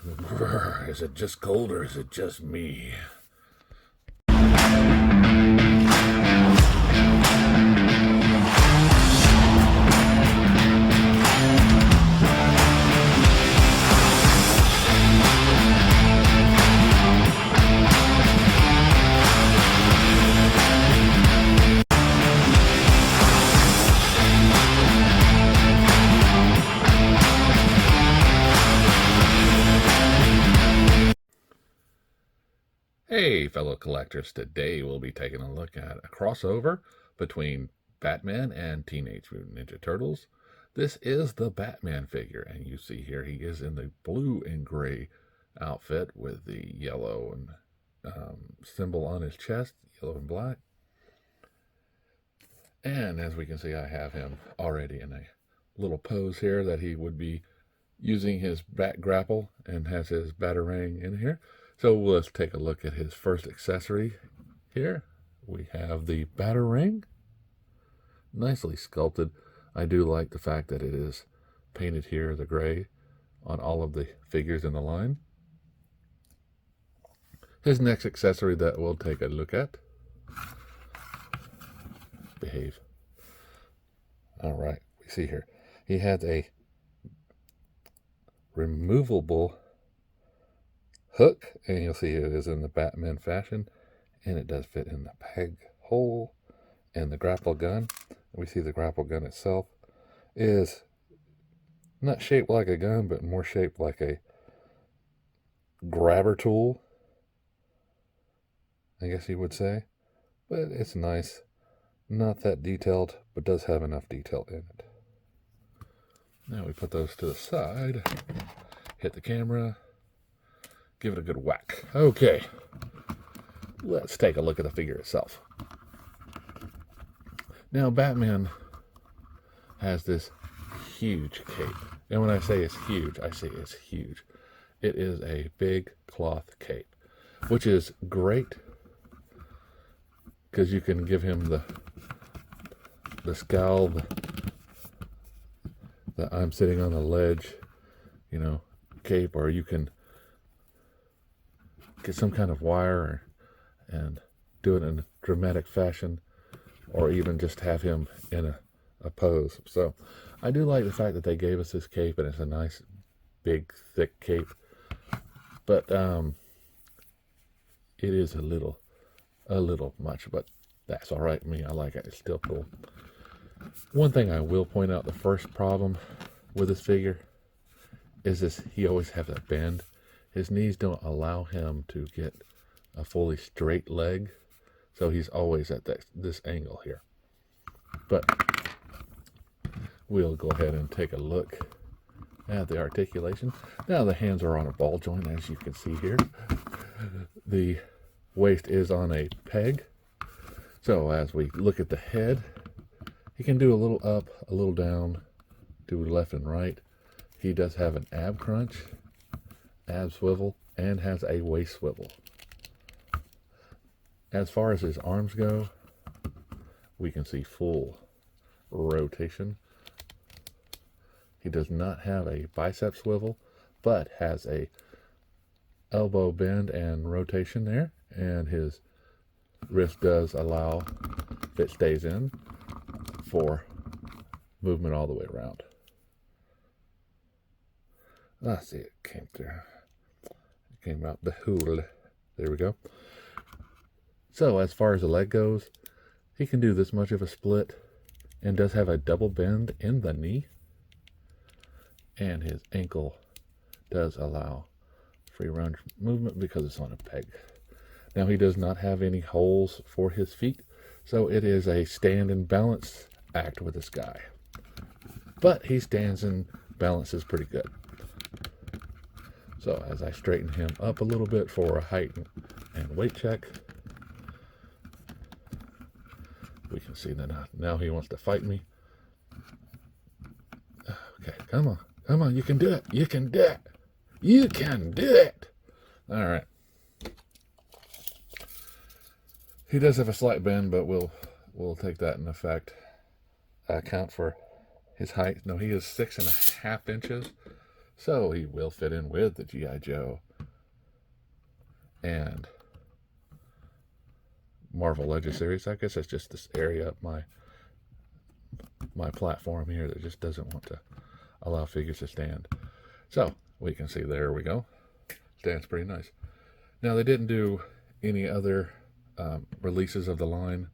Is it just cold or is it just me? Hey, fellow collectors, today we'll be taking a look at a crossover between Batman and Teenage Mutant Ninja Turtles. This is the Batman figure, and you see here he is in the blue and gray outfit with the yellow and symbol on his chest, yellow and black. And as we can see, I have him already in a little pose here that he would be using his bat grapple and has his batarang in here. So let's take a look at his first accessory here. We have the batarang, nicely sculpted. I do like the fact that it is painted here, the gray, on all of the figures in the line. His next accessory that we'll take a look at. Behave. All right, we see here. He has a removable hook, and you'll see it is in the Batman fashion, and it does fit in the peg hole. And the grapple gun, we see the grapple gun itself is not shaped like a gun, but more shaped like a grabber tool, I guess you would say. But it's nice, not that detailed, but does have enough detail in it. Now we put those to the side, hit the camera, give it a good whack. Okay, let's take a look at the figure itself. Now, Batman has this huge cape. And when I say it's huge, I say it's huge. It is a big cloth cape, which is great because you can give him the scowl, the I'm sitting on a ledge, cape, or you can get some kind of wire and do it in a dramatic fashion, or even just have him in a pose. So I do like the fact that they gave us this cape, and it's a nice big thick cape, but it is a little much, but that's all right with me. I like it. It's still cool. One thing I will point out, the first problem with this figure is this: he always has a bend. His knees don't allow him to get a fully straight leg, so he's always at this angle here. But we'll go ahead and take a look at the articulation. Now the hands are on a ball joint, as you can see here. The waist is on a peg. So as we look at the head, he can do a little up, a little down, do left and right. He does have an ab crunch, ab swivel, and has a waist swivel. As far as his arms go, we can see full rotation. He does not have a bicep swivel, but has a elbow bend and rotation there, and his wrist does allow, if it stays in, for movement all the way around. Let's see, it came through. It came out the hole. There we go. So as far as the leg goes, he can do this much of a split, and does have a double bend in the knee, and his ankle does allow free range movement because it's on a peg. Now he does not have any holes for his feet, so it is a stand and balance act with this guy. But he stands and balances pretty good. So as I straighten him up a little bit for a height and weight check, we can see that now he wants to fight me. Okay, come on, you can do it, you can do it, you can do it. All right. He does have a slight bend, but we'll take that in effect. Account for his height. No, he is 6.5 inches. So he will fit in with the G.I. Joe and Marvel Legends series. I guess it's just this area up my platform here that just doesn't want to allow figures to stand. So we can see, there we go. Stands pretty nice. Now, they didn't do any other releases of the line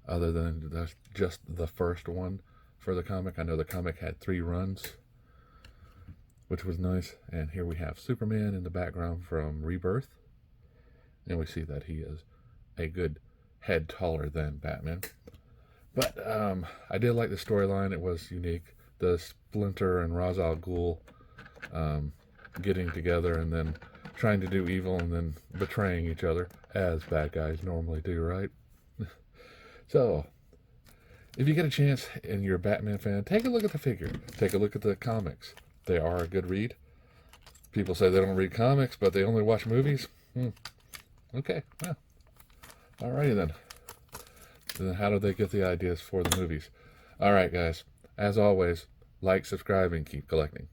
other than just the first one for the comic. I know the comic had 3 runs, which was nice. And here we have Superman in the background from Rebirth. And we see that he is a good head taller than Batman. But I did like the storyline. It was unique. The Splinter and Ra's al Ghul getting together and then trying to do evil and then betraying each other, as bad guys normally do, right? So, if you get a chance and you're a Batman fan, take a look at the figure. Take a look at the comics. They are a good read. People say they don't read comics, but they only watch movies. Okay, well, alrighty then. Then how do they get the ideas for the movies? Alright, guys. As always, like, subscribe, and keep collecting.